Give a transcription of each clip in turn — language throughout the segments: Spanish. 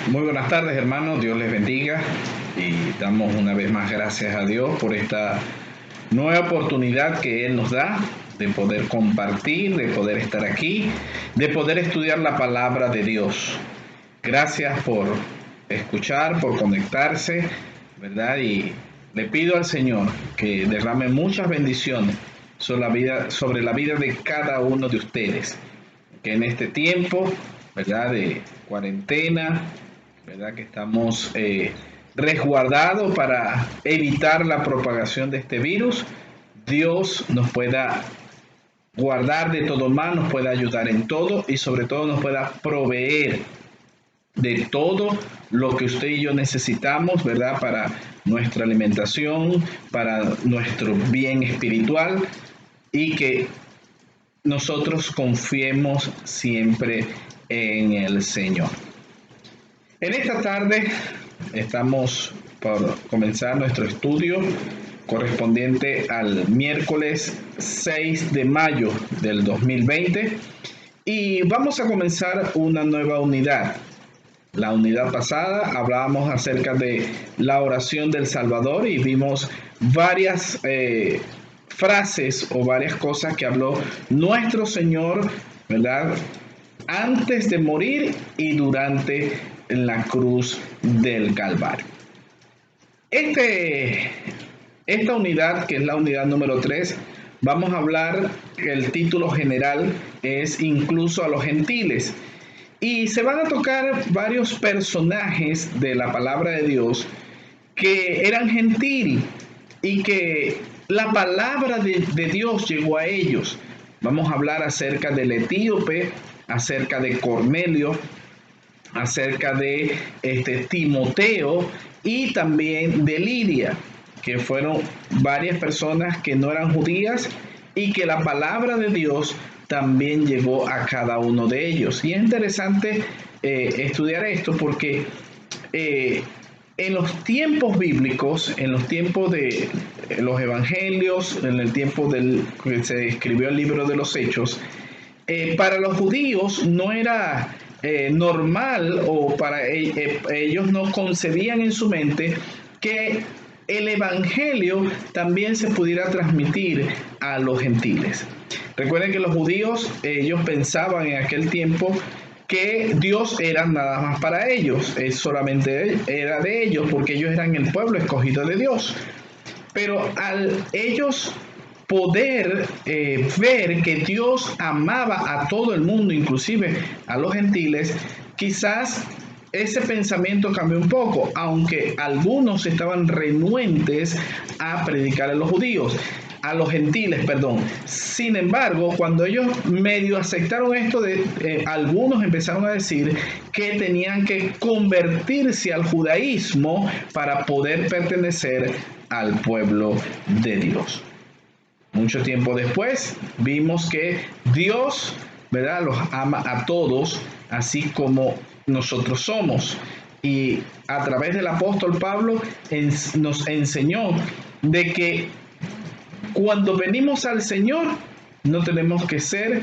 Muy buenas tardes, hermanos. Dios les bendiga y damos una vez más gracias a Dios por esta nueva oportunidad que Él nos da de poder compartir, de poder estar aquí, de poder estudiar la palabra de Dios. Gracias por escuchar, por conectarse, ¿verdad? Y le pido al Señor que derrame muchas bendiciones sobre la vida de cada uno de ustedes, que en este tiempo, ¿verdad?, de cuarentena, ¿verdad?, que estamos resguardados para evitar la propagación de este virus, Dios nos pueda guardar de todo mal, nos pueda ayudar en todo y sobre todo nos pueda proveer de todo lo que usted y yo necesitamos, ¿verdad?, para nuestra alimentación, para nuestro bien espiritual, y que nosotros confiemos siempre en el Señor. En esta tarde estamos por comenzar nuestro estudio correspondiente al miércoles 6 de mayo del 2020 y vamos a comenzar una nueva unidad. La unidad pasada hablábamos acerca de la oración del Salvador y vimos varias frases o varias cosas que habló nuestro Señor, ¿verdad?, antes de morir y durante la cruz del Calvario. Esta unidad, que es la unidad número 3, vamos a hablar, el título general es Incluso a los gentiles. Y se van a tocar varios personajes de la palabra de Dios que eran gentil y que la palabra de Dios llegó a ellos. Vamos a hablar acerca del etíope, acerca de Cornelio, acerca de Timoteo y también de Lidia, que fueron varias personas que no eran judías y que la palabra de Dios también llegó a cada uno de ellos. Y es interesante estudiar esto porque en los tiempos bíblicos, en los tiempos de los evangelios, en el tiempo que se escribió el libro de los Hechos, para los judíos no era normal, o para ellos no concebían en su mente que el evangelio también se pudiera transmitir a los gentiles. Recuerden que los judíos, ellos pensaban en aquel tiempo que Dios era nada más para ellos, solamente era de ellos, porque ellos eran el pueblo escogido de Dios. Pero al ellos poder ver que Dios amaba a todo el mundo, inclusive a los gentiles, quizás ese pensamiento cambió un poco, aunque algunos estaban renuentes a predicar a los gentiles. Sin embargo, cuando ellos medio aceptaron esto, algunos empezaron a decir que tenían que convertirse al judaísmo para poder pertenecer al pueblo de Dios. Mucho tiempo después vimos que Dios, ¿verdad?, los ama a todos, así como nosotros somos. Y a través del apóstol Pablo nos enseñó de que cuando venimos al Señor no tenemos que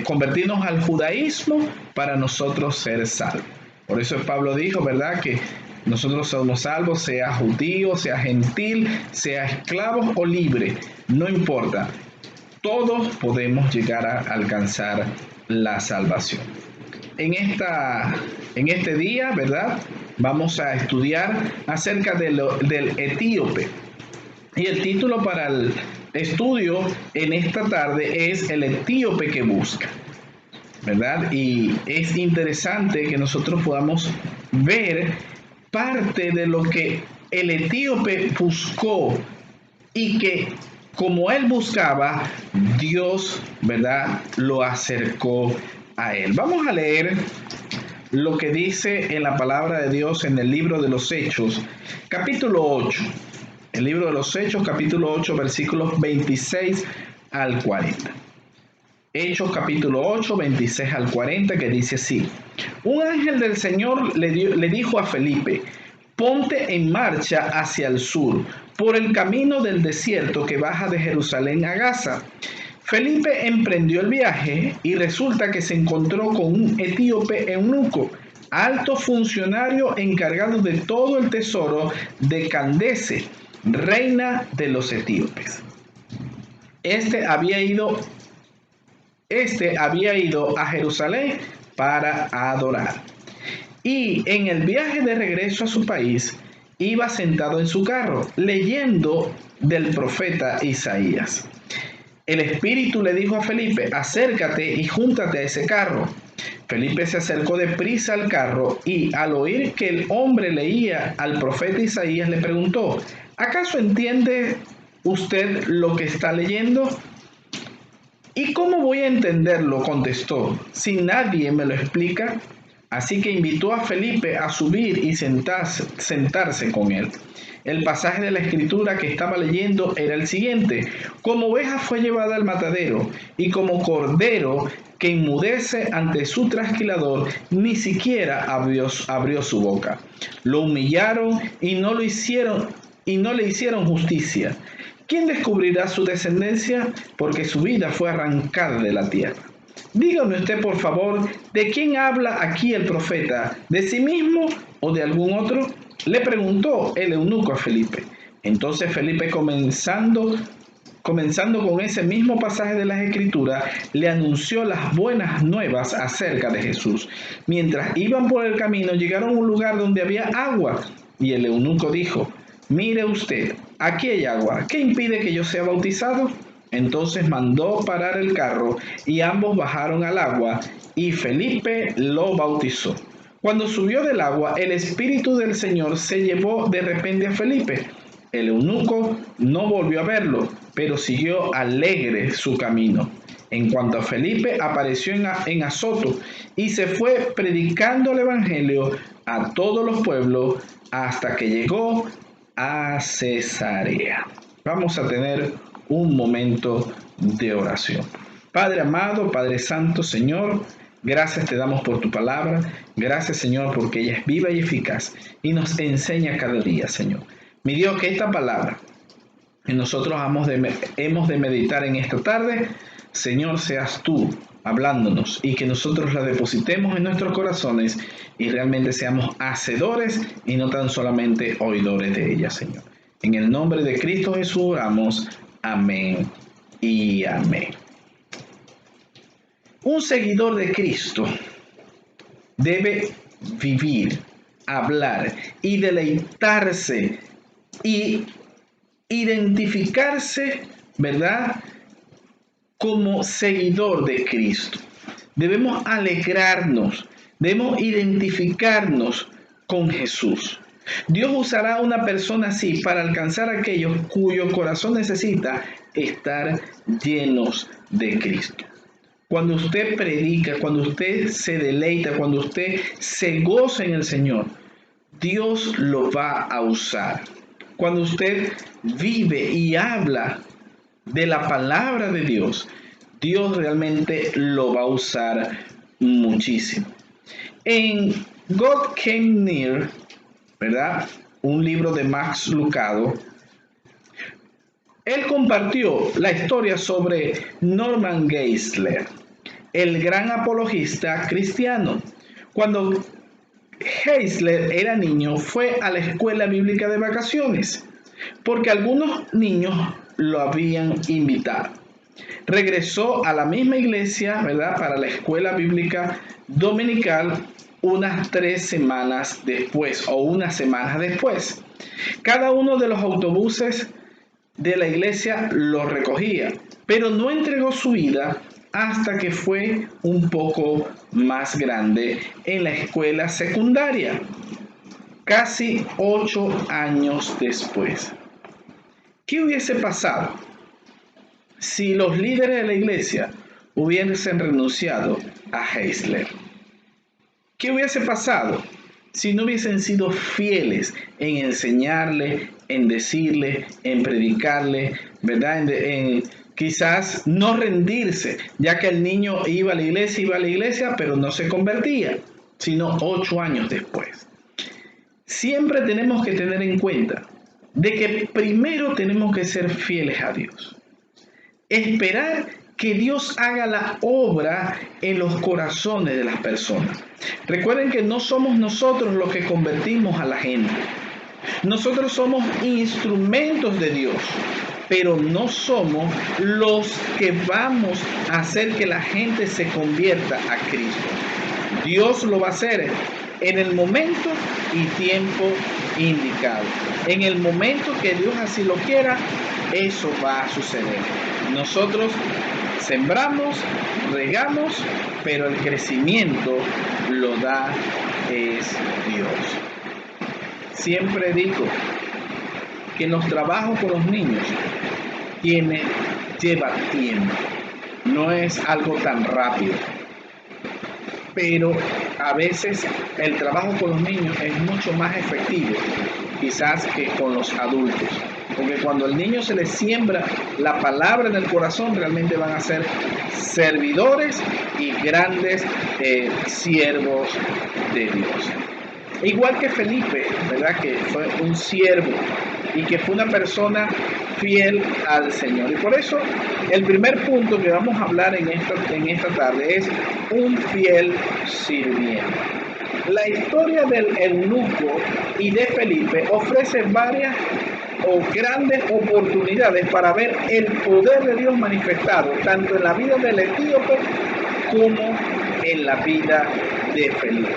convertirnos al judaísmo para nosotros ser salvos. Por eso Pablo dijo, ¿verdad?, que nosotros somos salvos, sea judío, sea gentil, sea esclavo o libre, no importa. Todos podemos llegar a alcanzar la salvación. En este día, ¿verdad?, vamos a estudiar acerca del etíope. Y el título para el estudio en esta tarde es El etíope que busca, ¿verdad? Y es interesante que nosotros podamos ver parte de lo que el etíope buscó y que como él buscaba, Dios, ¿verdad?, lo acercó a él. Vamos a leer lo que dice en la palabra de Dios en el libro de los Hechos, capítulo 8. El libro de los Hechos, capítulo 8, versículos 26 al 40. Hechos capítulo 8, 26 al 40, que dice así: Un ángel del Señor le dijo a Felipe: ponte en marcha hacia el sur, por el camino del desierto que baja de Jerusalén a Gaza. Felipe emprendió el viaje y resulta que se encontró con un etíope eunuco, alto funcionario encargado de todo el tesoro de Candace, reina de los etíopes. Este había ido a Jerusalén para adorar. Y en el viaje de regreso a su país, iba sentado en su carro, leyendo del profeta Isaías. El Espíritu le dijo a Felipe: acércate y júntate a ese carro. Felipe se acercó deprisa al carro y, al oír que el hombre leía al profeta Isaías, le preguntó: ¿acaso entiende usted lo que está leyendo? ¿Y cómo voy a entenderlo?, contestó, si nadie me lo explica. Así que invitó a Felipe a subir y sentarse con él. El pasaje de la escritura que estaba leyendo era el siguiente: como oveja fue llevada al matadero, y como cordero que enmudece ante su trasquilador, ni siquiera abrió su boca. Lo humillaron y no le hicieron justicia. ¿Quién descubrirá su descendencia? Porque su vida fue arrancada de la tierra. Dígame usted, por favor, ¿de quién habla aquí el profeta? ¿De sí mismo o de algún otro?, le preguntó el eunuco a Felipe. Entonces Felipe, comenzando con ese mismo pasaje de las Escrituras, le anunció las buenas nuevas acerca de Jesús. Mientras iban por el camino, llegaron a un lugar donde había agua, y el eunuco dijo: mire usted, aquí hay agua, ¿qué impide que yo sea bautizado? Entonces mandó parar el carro y ambos bajaron al agua y Felipe lo bautizó. Cuando subió del agua, el Espíritu del Señor se llevó de repente a Felipe. El eunuco no volvió a verlo, pero siguió alegre su camino. En cuanto a Felipe, apareció en Azoto y se fue predicando el Evangelio a todos los pueblos hasta que llegó a Cesarea. Vamos a tener un momento de oración. Padre amado, Padre santo, Señor, gracias te damos por tu palabra. Gracias, Señor, porque ella es viva y eficaz y nos enseña cada día, Señor. Mi Dios, que esta palabra que nosotros hemos de meditar en esta tarde, Señor, seas tú hablándonos y que nosotros la depositemos en nuestros corazones y realmente seamos hacedores y no tan solamente oidores de ella, Señor. En el nombre de Cristo Jesús oramos. Amén y amén. Un seguidor de Cristo debe vivir, hablar y deleitarse y identificarse, ¿verdad?, como seguidor de Cristo. Debemos alegrarnos, debemos identificarnos con Jesús. Dios usará a una persona así para alcanzar a aquellos cuyo corazón necesita estar llenos de Cristo. Cuando usted predica, cuando usted se deleita, cuando usted se goza en el Señor, Dios lo va a usar. Cuando usted vive y habla de la palabra de Dios, Dios realmente lo va a usar muchísimo. En God Came Near, ¿verdad?, un libro de Max Lucado, él compartió la historia sobre Norman Geisler, el gran apologista cristiano. Cuando Geisler era niño, fue a la escuela bíblica de vacaciones, porque algunos niños lo habían invitado. Regresó a la misma iglesia, ¿verdad?, para la escuela bíblica dominical unas 3 semanas después o unas semanas después. Cada uno de los autobuses de la iglesia lo recogía, pero no entregó su vida hasta que fue un poco más grande en la escuela secundaria, casi 8 años después. ¿Qué hubiese pasado si los líderes de la iglesia hubiesen renunciado a Geisler? ¿Qué hubiese pasado si no hubiesen sido fieles en enseñarle, en decirle, en predicarle, ¿verdad?, en quizás no rendirse, ya que el niño iba a la iglesia, pero no se convertía, sino 8 años después? Siempre tenemos que tener en cuenta de que primero tenemos que ser fieles a Dios. Esperar que Dios haga la obra en los corazones de las personas. Recuerden que no somos nosotros los que convertimos a la gente. Nosotros somos instrumentos de Dios, pero no somos los que vamos a hacer que la gente se convierta a Cristo. Dios lo va a hacer en el momento y tiempo indicado. En el momento que Dios así lo quiera, eso va a suceder. Nosotros sembramos, regamos, pero el crecimiento lo da es Dios. Siempre digo que en los trabajos con los niños lleva tiempo, no es algo tan rápido. Pero a veces el trabajo con los niños es mucho más efectivo, quizás, que con los adultos. Porque cuando al niño se le siembra la palabra en el corazón, realmente van a ser servidores y grandes siervos de Dios. Igual que Felipe, ¿verdad? Que fue un siervo y que fue una persona fiel al Señor. Y por eso el primer punto que vamos a hablar en esta tarde es un fiel sirviente. La historia del eunuco y de Felipe ofrece varias o grandes oportunidades para ver el poder de Dios manifestado tanto en la vida del etíope como en la vida de Felipe.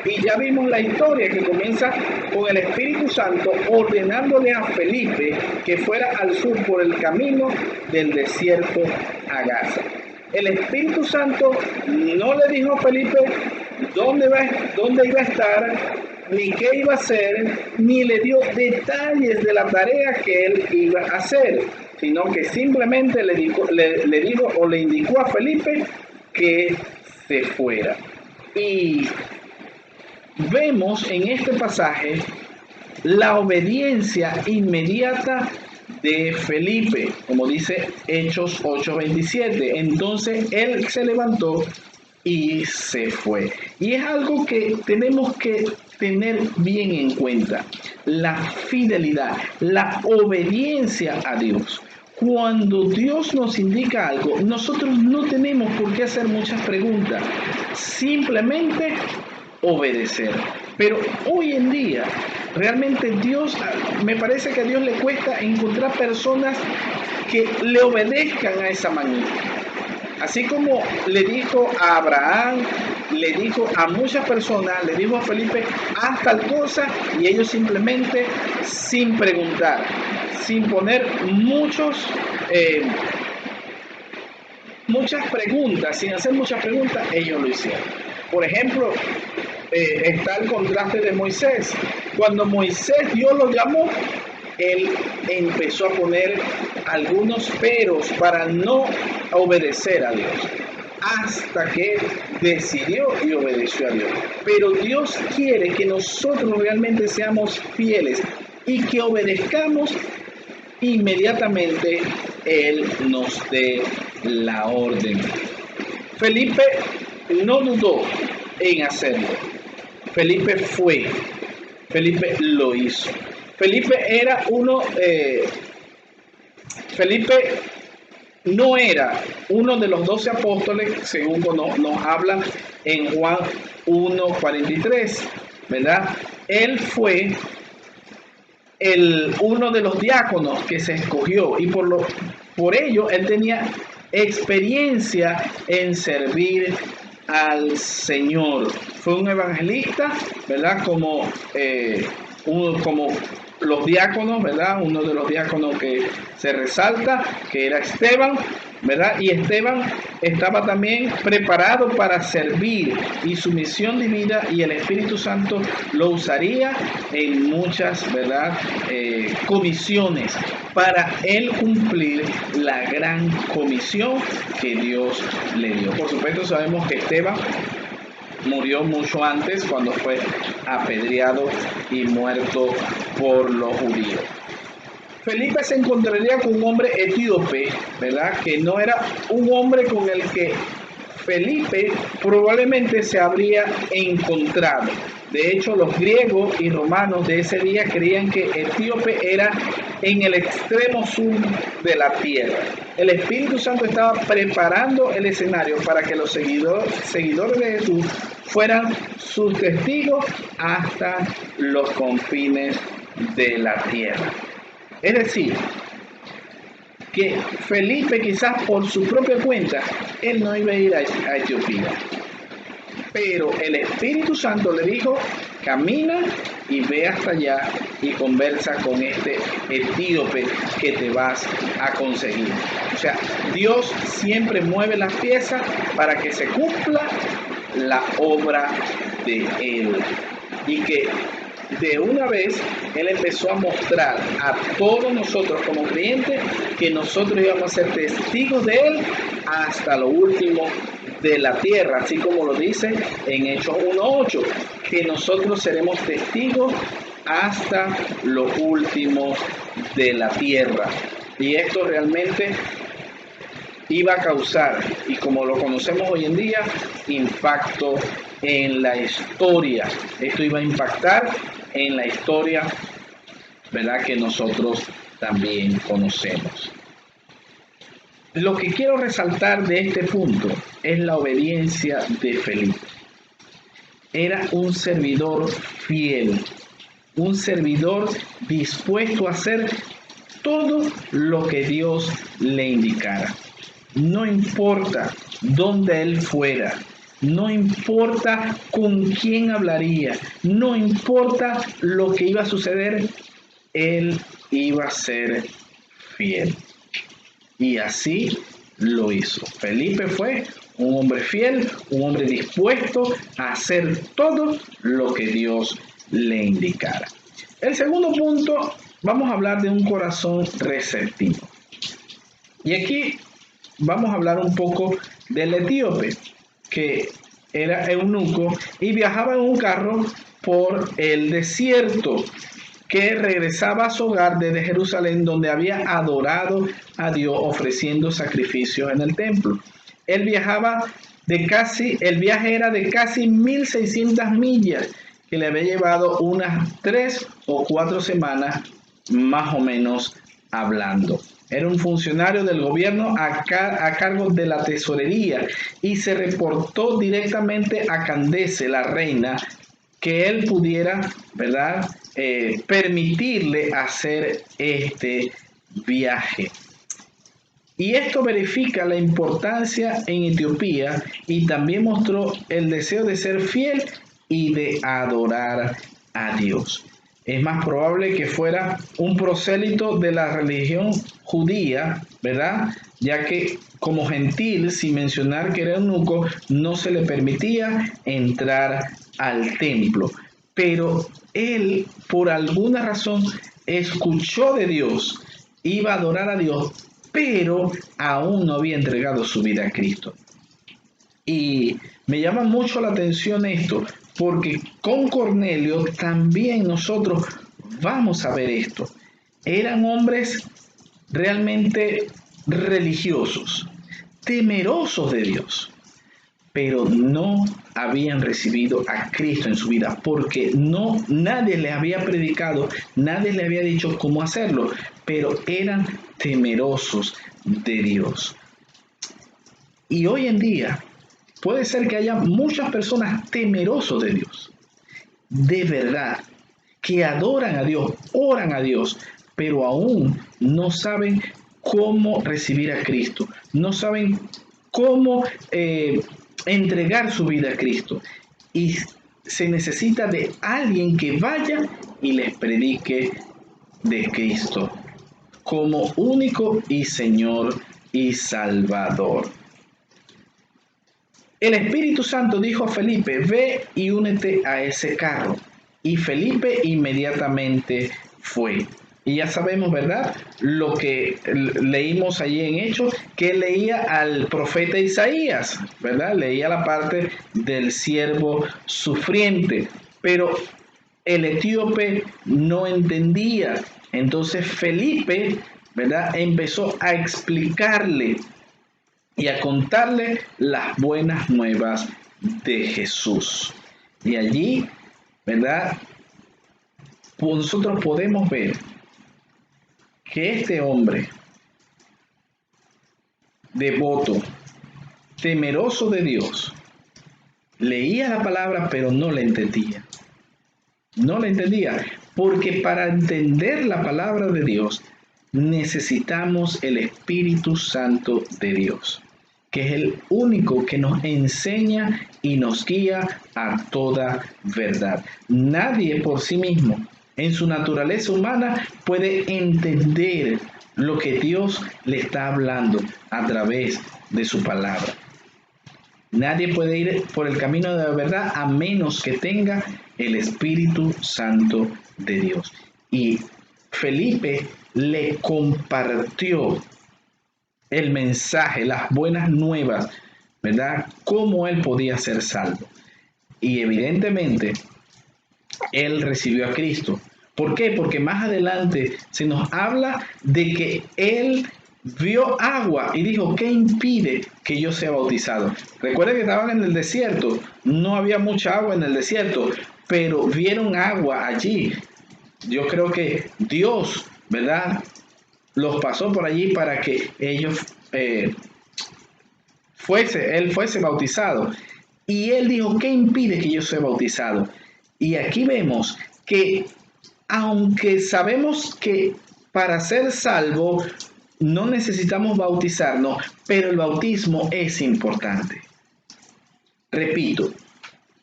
Y ya vimos la historia que comienza con el Espíritu Santo ordenándole a Felipe que fuera al sur por el camino del desierto a Gaza. El Espíritu Santo no le dijo a Felipe dónde iba a estar, ni qué iba a hacer, ni le dio detalles de la tarea que él iba a hacer, sino que simplemente le dijo o le indicó a Felipe que se fuera. Y vemos en este pasaje la obediencia inmediata de Felipe, como dice Hechos 8:27. Entonces él se levantó y se fue. Y es algo que tenemos que tener bien en cuenta: la fidelidad, la obediencia a Dios. Cuando Dios nos indica algo, nosotros no tenemos por qué hacer muchas preguntas, simplemente obedecer. Pero hoy en día, realmente me parece que a Dios le cuesta encontrar personas que le obedezcan a esa magnitud. Así como le dijo a Abraham, le dijo a muchas personas, le dijo a Felipe, haz tal cosa, y ellos simplemente, sin preguntar, sin poner muchas preguntas, sin hacer muchas preguntas, ellos lo hicieron. Por ejemplo, está el contraste de Moisés. Cuando Moisés, Dios lo llamó, él empezó a poner algunos peros para no obedecer a Dios, hasta que decidió y obedeció a Dios. Pero Dios quiere que nosotros realmente seamos fieles y que obedezcamos inmediatamente Él nos dé la orden. Felipe no dudó en hacerlo. Felipe fue. Felipe lo hizo. Felipe no era uno de los 12 apóstoles, según nos habla en Juan 1:43, ¿verdad? Él fue uno de los diáconos que se escogió, y por ello él tenía experiencia en servir al Señor. Fue un evangelista, ¿verdad? Como los diáconos, ¿verdad? Uno de los diáconos que se resalta, que era Esteban, ¿verdad? Y Esteban estaba también preparado para servir, y su misión divina y el Espíritu Santo lo usaría en muchas, ¿verdad? Comisiones para él cumplir la gran comisión que Dios le dio. Por supuesto, sabemos que Esteban murió mucho antes, cuando fue apedreado y muerto por los judíos. Felipe se encontraría con un hombre etíope, ¿verdad? Que no era un hombre con el que Felipe probablemente se habría encontrado, De hecho, los griegos y romanos de ese día creían que Etíope era en el extremo sur de la tierra. El Espíritu Santo estaba preparando el escenario para que los seguidores de Jesús fueran sus testigos hasta los confines de la tierra. Es decir, que Felipe quizás por su propia cuenta, él no iba a ir a Etiopía. Pero el Espíritu Santo le dijo, camina y ve hasta allá y conversa con este etíope que te vas a conseguir. O sea, Dios siempre mueve las piezas para que se cumpla la obra de Él. Y que de una vez Él empezó a mostrar a todos nosotros como creyentes que nosotros íbamos a ser testigos de Él hasta lo último de la tierra, así como lo dice en Hechos 1:8, que nosotros seremos testigos hasta lo último de la tierra. Y esto realmente iba a causar, y como lo conocemos hoy en día, impacto en la historia. Esto iba a impactar en la historia, ¿verdad?, que nosotros también conocemos. Lo que quiero resaltar de este punto es la obediencia de Felipe. Era un servidor fiel, un servidor dispuesto a hacer todo lo que Dios le indicara. No importa dónde él fuera, no importa con quién hablaría, no importa lo que iba a suceder, él iba a ser fiel. Y así lo hizo. Felipe fue un hombre fiel, un hombre dispuesto a hacer todo lo que Dios le indicara. El segundo punto, vamos a hablar de un corazón receptivo. Y aquí vamos a hablar un poco del etíope, que era eunuco y viajaba en un carro por el desierto, que regresaba a su hogar desde Jerusalén, donde había adorado a Dios ofreciendo sacrificios en el templo. El viaje era de casi 1,600 millas, que le había llevado unas 3 o 4 semanas más o menos hablando. Era un funcionario del gobierno a cargo de la tesorería y se reportó directamente a Candace, la reina, que él pudiera, ¿verdad?, permitirle hacer este viaje. Y esto verifica la importancia en Etiopía y también mostró el deseo de ser fiel y de adorar a Dios. Es más probable que fuera un prosélito de la religión judía, ¿verdad?, ya que como gentil, sin mencionar que era eunuco, no se le permitía entrar al templo. Pero él, por alguna razón, escuchó de Dios, iba a adorar a Dios, pero aún no había entregado su vida a Cristo. Y me llama mucho la atención esto, porque con Cornelio también nosotros vamos a ver esto. Eran hombres realmente religiosos, temerosos de Dios, pero no habían recibido a Cristo en su vida, porque nadie les había predicado, nadie les había dicho cómo hacerlo, pero eran temerosos de Dios. Y hoy en día puede ser que haya muchas personas temerosos de Dios, de verdad, que adoran a Dios, oran a Dios, pero aún no saben cómo recibir a Cristo, no saben cómo entregar su vida a Cristo. Y se necesita de alguien que vaya y les predique de Cristo como único y Señor y Salvador. El Espíritu Santo dijo a Felipe, ve y únete a ese carro. Y Felipe inmediatamente fue. Y ya sabemos, ¿verdad?, lo que leímos allí en Hechos, que leía al profeta Isaías, ¿verdad? Leía la parte del siervo sufriente, pero el etíope no entendía. Entonces Felipe, ¿verdad?, empezó a explicarle y a contarle las buenas nuevas de Jesús. Y allí ¿verdad? Pues nosotros podemos ver que este hombre devoto, temeroso de Dios, leía la palabra pero no la entendía. No la entendía, porque para entender la palabra de Dios necesitamos el Espíritu Santo de Dios, que es el único que nos enseña y nos guía a toda verdad. Nadie por sí mismo, en su naturaleza humana, puede entender lo que Dios le está hablando a través de su palabra. Nadie puede ir por el camino de la verdad a menos que tenga el Espíritu Santo de Dios. Y Felipe le compartió el mensaje, las buenas nuevas, ¿verdad? Cómo él podía ser salvo. Y evidentemente, él recibió a Cristo. ¿Por qué? Porque más adelante se nos habla de que él vio agua y dijo, ¿qué impide que yo sea bautizado? Recuerden que estaban en el desierto, no había mucha agua en el desierto, pero vieron agua allí. Yo creo que Dios, ¿verdad?, los pasó por allí para que ellos él fuese bautizado. Y él dijo, ¿qué impide que yo sea bautizado? Y aquí vemos que aunque sabemos que para ser salvo no necesitamos bautizarnos, pero el bautismo es importante. Repito,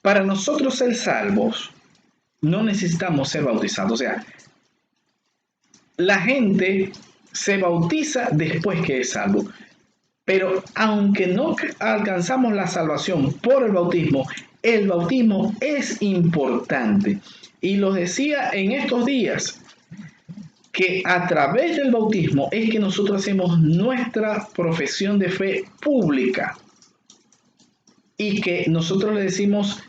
para nosotros ser salvos no necesitamos ser bautizados. O sea, la gente se bautiza después que es salvo. Pero aunque no alcanzamos la salvación por el bautismo es importante. Y lo decía en estos días, que a través del bautismo es que nosotros hacemos nuestra profesión de fe pública. Y que nosotros le decimos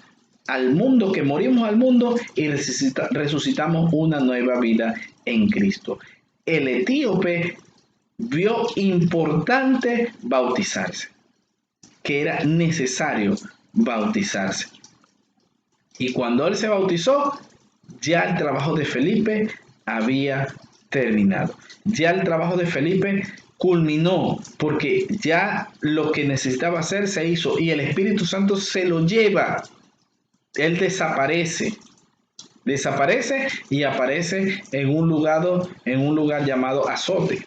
al mundo que morimos al mundo y resucitamos una nueva vida en Cristo. El etíope vio importante bautizarse, que era necesario bautizarse. Y cuando él se bautizó, ya el trabajo de Felipe había terminado. Ya el trabajo de Felipe culminó, porque ya lo que necesitaba hacer se hizo y el Espíritu Santo se lo lleva. Él desaparece y aparece en un lugar llamado Azote,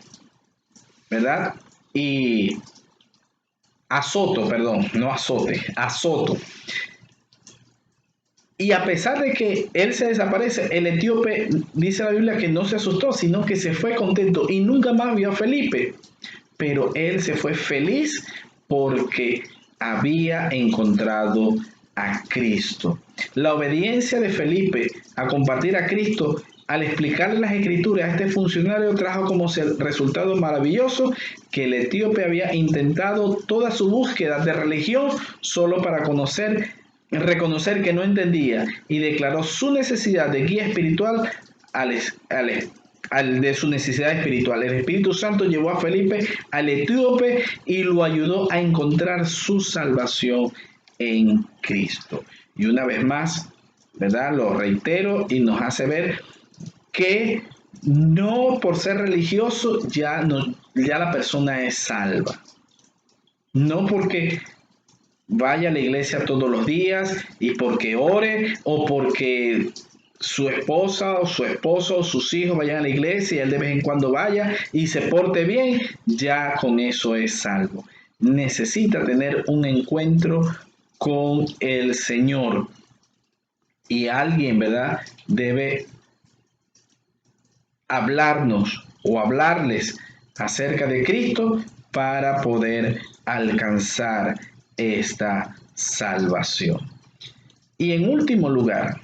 ¿verdad? Y Azoto, perdón, no Azote, Azoto. Y a pesar de que él se desaparece, el etíope dice la Biblia que no se asustó, sino que se fue contento y nunca más vio a Felipe. Pero él se fue feliz porque había encontrado a Cristo. La obediencia de Felipe a compartir a Cristo, al explicarle las escrituras a este funcionario, trajo como resultado maravilloso que el etíope había intentado toda su búsqueda de religión solo para reconocer que no entendía, y declaró su necesidad de guía espiritual de su necesidad espiritual. El Espíritu Santo llevó a Felipe al etíope y lo ayudó a encontrar su salvación en Cristo. Y una vez más, ¿verdad?, lo reitero y nos hace ver que no por ser religioso ya la persona es salva. No porque vaya a la iglesia todos los días y porque ore o porque su esposa o su esposo o sus hijos vayan a la iglesia y él de vez en cuando vaya y se porte bien, ya con eso es salvo. Necesita tener un encuentro con el Señor y alguien, ¿verdad?, debe hablarnos o hablarles acerca de Cristo para poder alcanzar esta salvación. Y en último lugar,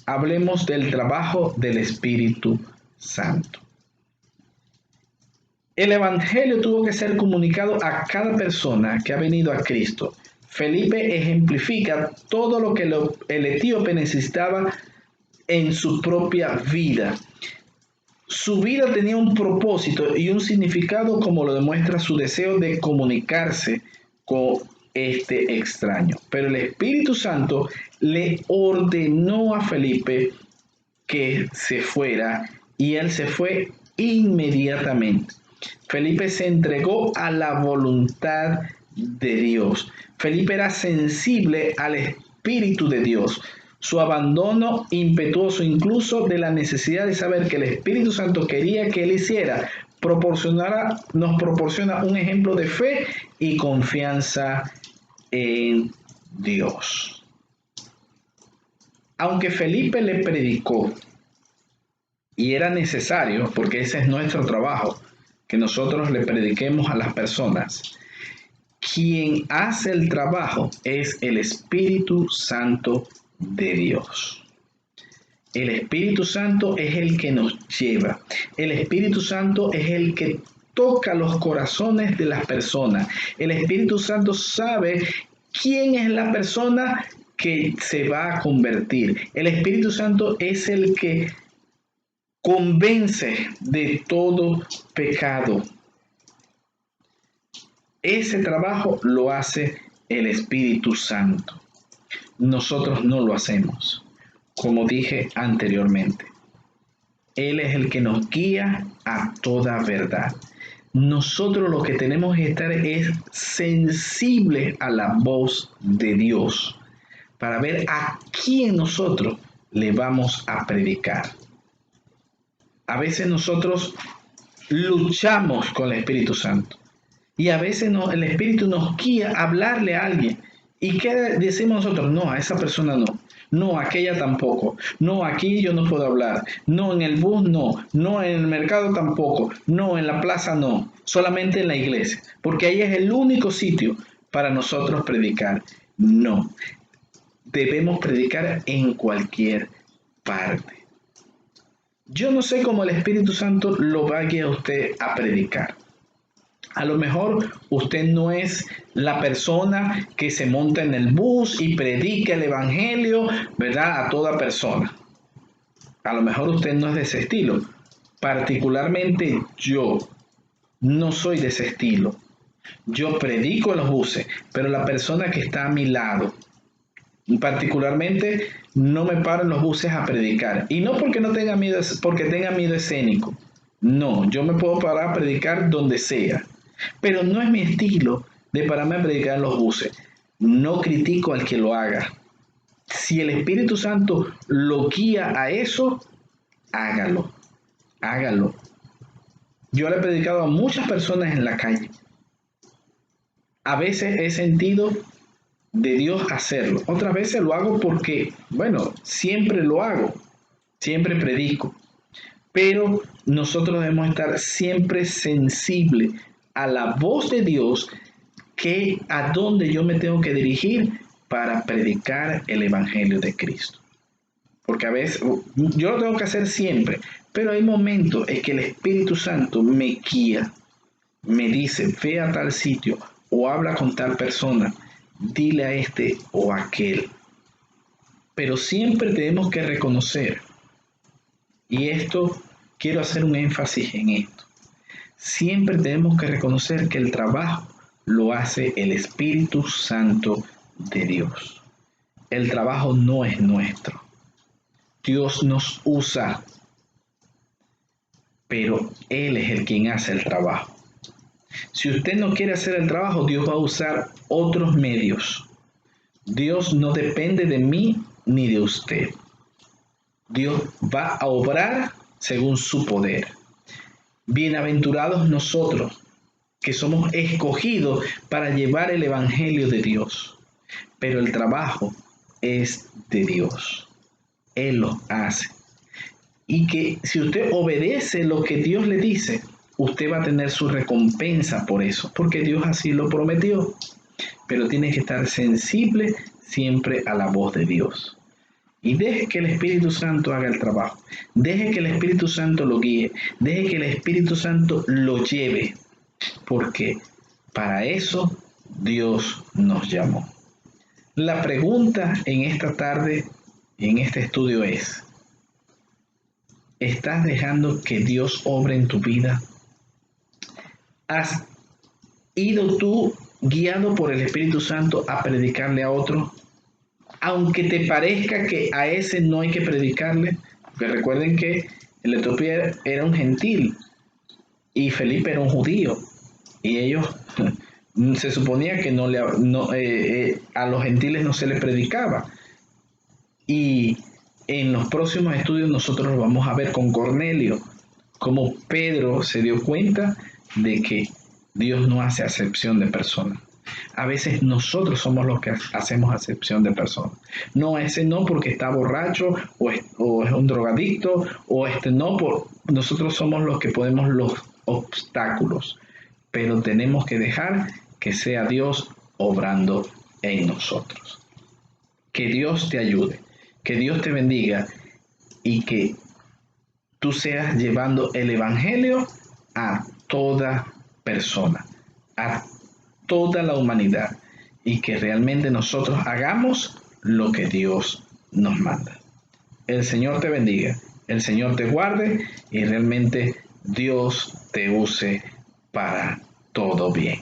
hablemos del trabajo del Espíritu Santo. El Evangelio tuvo que ser comunicado a cada persona que ha venido a Cristo. Felipe ejemplifica todo lo que el etíope necesitaba en su propia vida. Su vida tenía un propósito y un significado, como lo demuestra su deseo de comunicarse con este extraño. Pero el Espíritu Santo le ordenó a Felipe que se fuera y él se fue inmediatamente. Felipe se entregó a la voluntad de Dios. Felipe era sensible al Espíritu de Dios. Su abandono impetuoso incluso de la necesidad de saber que el Espíritu Santo quería que él hiciera, nos proporciona un ejemplo de fe y confianza en Dios. Aunque Felipe le predicó, y era necesario, porque ese es nuestro trabajo, que nosotros le prediquemos a las personas, quien hace el trabajo es el Espíritu Santo de Dios. El Espíritu Santo es el que nos lleva. El Espíritu Santo es el que toca los corazones de las personas. El Espíritu Santo sabe quién es la persona que se va a convertir. El Espíritu Santo es el que convence de todo pecado. Ese trabajo lo hace el Espíritu Santo. Nosotros no lo hacemos, como dije anteriormente. Él es el que nos guía a toda verdad. Nosotros lo que tenemos que estar es sensibles a la voz de Dios para ver a quién nosotros le vamos a predicar. A veces nosotros luchamos con el Espíritu Santo y a veces el Espíritu nos guía a hablarle a alguien. ¿Y qué decimos nosotros? No, a esa persona no. No, aquella tampoco. No, aquí yo no puedo hablar. No, en el bus no. No, en el mercado tampoco. No, en la plaza no. Solamente en la iglesia. Porque ahí es el único sitio para nosotros predicar. No. Debemos predicar en cualquier parte. Yo no sé cómo el Espíritu Santo lo va a guiar a usted a predicar. A lo mejor usted no es la persona que se monta en el bus y predica el evangelio, ¿verdad? A toda persona. A lo mejor usted no es de ese estilo. Particularmente yo no soy de ese estilo. Yo predico en los buses, pero la persona que está a mi lado, particularmente no me paro en los buses a predicar. Y no porque no tenga miedo, porque tenga miedo escénico. No, yo me puedo parar a predicar donde sea. Pero no es mi estilo de pararme a predicar en los buses. No critico al que lo haga. Si el Espíritu Santo lo guía a eso, hágalo. Hágalo. Yo le he predicado a muchas personas en la calle. A veces he sentido de Dios hacerlo. Otras veces lo hago porque, bueno, siempre lo hago. Siempre predico. Pero nosotros debemos estar siempre sensibles a la voz de Dios, que a dónde yo me tengo que dirigir para predicar el Evangelio de Cristo. Porque a veces, yo lo tengo que hacer siempre, pero hay momentos en que el Espíritu Santo me guía, me dice, ve a tal sitio o habla con tal persona, dile a este o a aquel. Pero siempre tenemos que reconocer, y esto quiero hacer un énfasis en esto, siempre tenemos que reconocer que el trabajo lo hace el Espíritu Santo de Dios. El trabajo no es nuestro. Dios nos usa, pero Él es el quien hace el trabajo. Si usted no quiere hacer el trabajo, Dios va a usar otros medios. Dios no depende de mí ni de usted. Dios va a obrar según su poder. Bienaventurados nosotros, que somos escogidos para llevar el Evangelio de Dios. Pero el trabajo es de Dios. Él lo hace. Y que si usted obedece lo que Dios le dice, usted va a tener su recompensa por eso, porque Dios así lo prometió. Pero tiene que estar sensible siempre a la voz de Dios. Y deje que el Espíritu Santo haga el trabajo. Deje que el Espíritu Santo lo guíe. Deje que el Espíritu Santo lo lleve. Porque para eso Dios nos llamó. La pregunta en esta tarde, en este estudio es, ¿estás dejando que Dios obre en tu vida? ¿Has ido tú guiado por el Espíritu Santo a predicarle a otro, aunque te parezca que a ese no hay que predicarle? Porque recuerden que el Etiopía era un gentil y Felipe era un judío, y ellos se suponía que a los gentiles no se les predicaba. Y en los próximos estudios nosotros vamos a ver con Cornelio cómo Pedro se dio cuenta de que Dios no hace acepción de personas. A veces nosotros somos los que hacemos acepción de personas. No, ese no porque está borracho o es un drogadicto, o nosotros somos los que ponemos los obstáculos, pero tenemos que dejar que sea Dios obrando en nosotros. Que Dios te ayude, que Dios te bendiga y que tú seas llevando el Evangelio a toda persona, a toda la humanidad, y que realmente nosotros hagamos lo que Dios nos manda. El Señor te bendiga, el Señor te guarde y realmente Dios te use para todo bien.